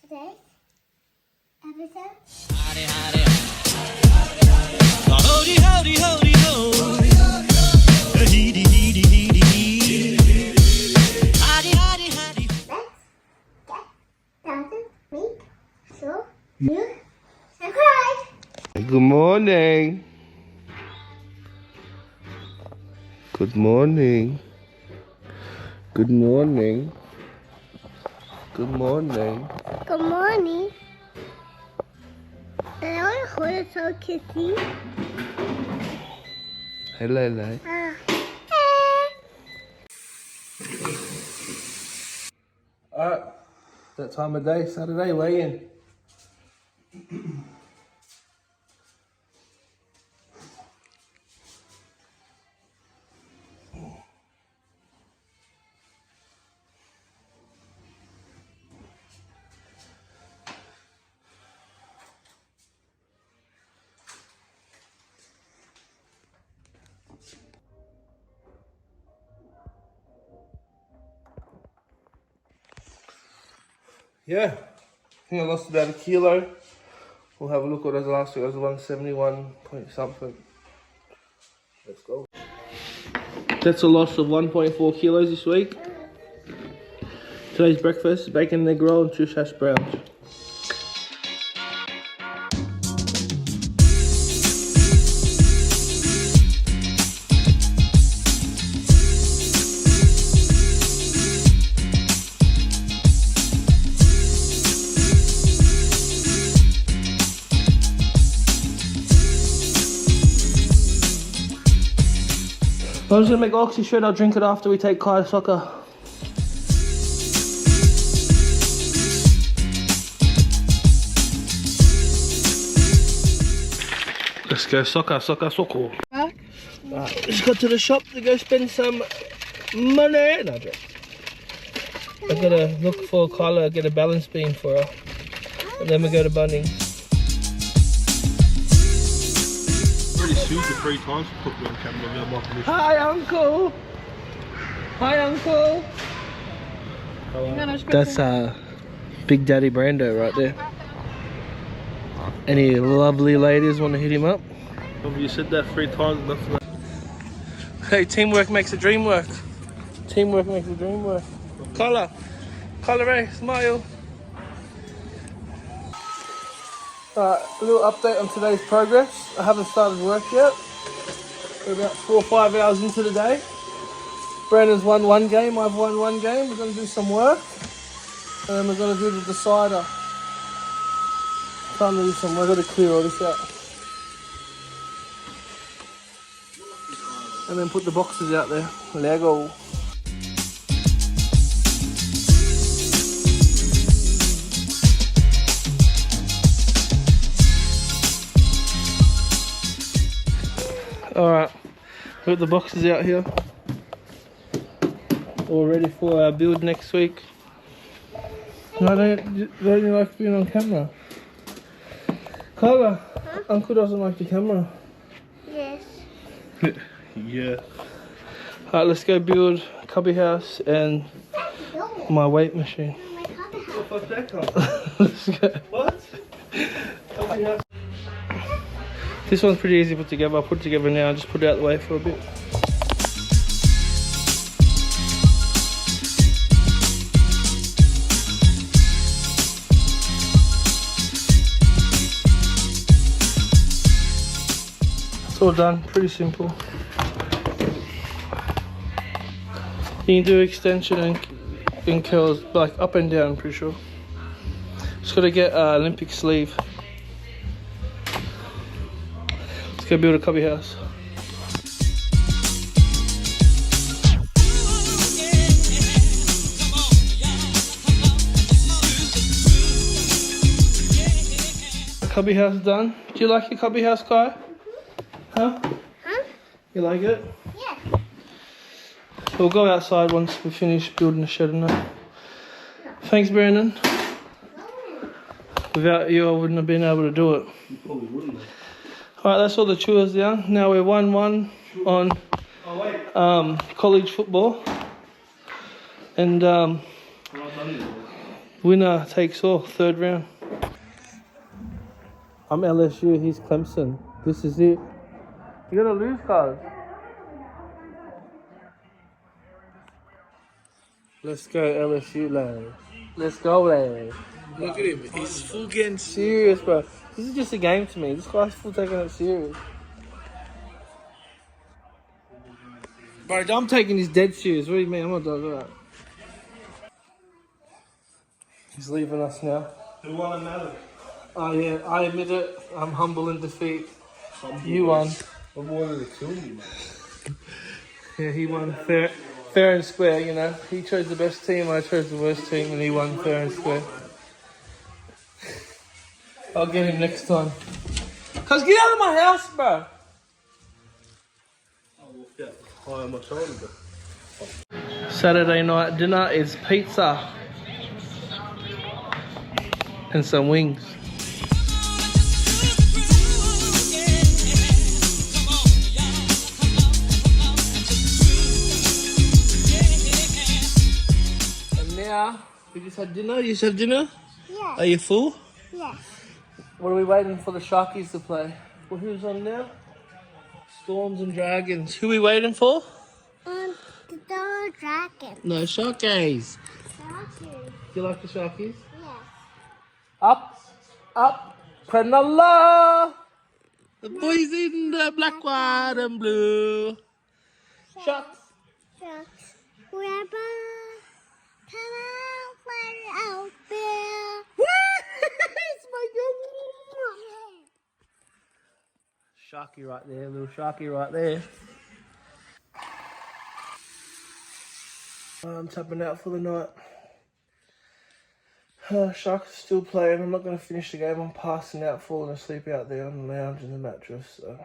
today's episode. Howdy, howdy, howdy, howdy, howdy, ho. Heedy, heedy, heedy, heedy. Howdy, howdy, howdy. Let's get started. Make sure you subscribe. Good morning. Good morning. Good morning. Good morning. Good morning. Hello, it's so kissy. Hey, Lele. Alright, that time of day, Saturday, weigh in. Yeah, I think I lost about a kilo. We'll have a look what it was last week. It was 171 point something. Let's go. That's a loss of 1.4 kilos this week. Today's breakfast, bacon and egg roll and 2 hash browns. I'm just gonna make oxy shred. I'll drink it after we take Kai to soccer. Let's go soccer. Just got to the shop to go spend some money. No, I gotta look for Kyla, get a balance beam for her. And then we go to Bunnings. Sued you 3 times for putting me on camera without my permission. Hi, Uncle. Hi, Uncle. That's Big Daddy Brando right there. Any lovely ladies want to hit him up? You said that 3 times, enough. Hey, teamwork makes the dream work. Teamwork makes the dream work. Collar, Ray, smile. Alright, a little update on today's progress. I haven't started work yet. We're about 4 or 5 hours into the day. Brandon's won 1 game, I've won 1 game. We're going to do some work. And then we're going to do the decider. Time to do some work. I've got to clear all this out. And then put the boxes out there. Lego. Alright, got the boxes out here. All ready for our build next week. No, don't you like being on camera? Kyla, huh? Uncle doesn't like the camera. Yes. Yeah. Alright, let's go build a cubby house and my weight machine. Let's go. What? Cubby house. This one's pretty easy to put together. I'll put it together now and just put it out the way for a bit. It's all done, pretty simple. You can do extension and curls like up and down, I'm pretty sure. Just gotta get an Olympic sleeve. Let's go build a cubby house. Cubby house done. Do you like your cubby house, Kai? Huh? Huh? You like it? Yeah. We'll go outside once we finish building the shed and that. Thanks, Brandon. Without you, I wouldn't have been able to do it. You probably wouldn't. Alright, that's all the chores down. Now we're 1-1 on college football. And Winner takes all, third round. I'm LSU, he's Clemson. This is it. You gotta lose cards. Let's go LSU, lad. Let's go, lad. Look at him. He's full getting serious, bro. This is just a game to me. This guy's full taking it serious. Bro, I'm taking this dead serious. What do you mean? I'm not doing that. He's leaving us now. Who won another? Oh yeah, I admit it. I'm humble in defeat. You won. I wanted to kill you, man. Yeah, he won fair and square, you know. He chose the best team, I chose the worst team, and he won fair and square. I'll get him next time. Cuz get out of my house, bro. Yeah, high on my shoulder, bro. Saturday night dinner is pizza and some wings. And now we just had dinner. You just had dinner? Yeah. Are you full? Yes. What are we waiting for the Sharkies to play? Well, who's on now? Storms and Dragons. Who are we waiting for? The dragon. No, Sharkies. Dragon. Do you like the Sharkies? Yes. Up, Cronulla! The boys in the black, white and blue. Sharks. Sharks. Grandpa. Come out when out there. It's my God. Sharky right there, little Sharky right there. I'm tapping out for the night. Sharks are still playing. I'm not going to finish the game. I'm passing out, falling asleep out there on the lounge in the mattress. So,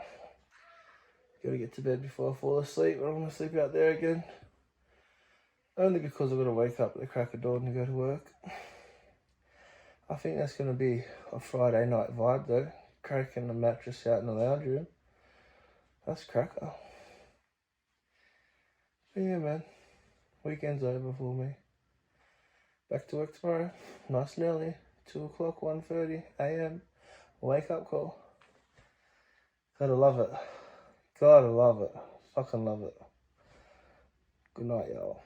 got to get to bed before I fall asleep. I'm going to sleep out there again. Only because I've got to wake up at the crack of dawn to go to work. I think that's going to be a Friday night vibe though. Cracking the mattress out in the lounge room. That's cracker. But yeah, man. Weekend's over for me. Back to work tomorrow. Nice and early. 2 o'clock, 1:30 a.m. Wake up call. Gotta love it. Gotta love it. Fucking love it. Good night, y'all.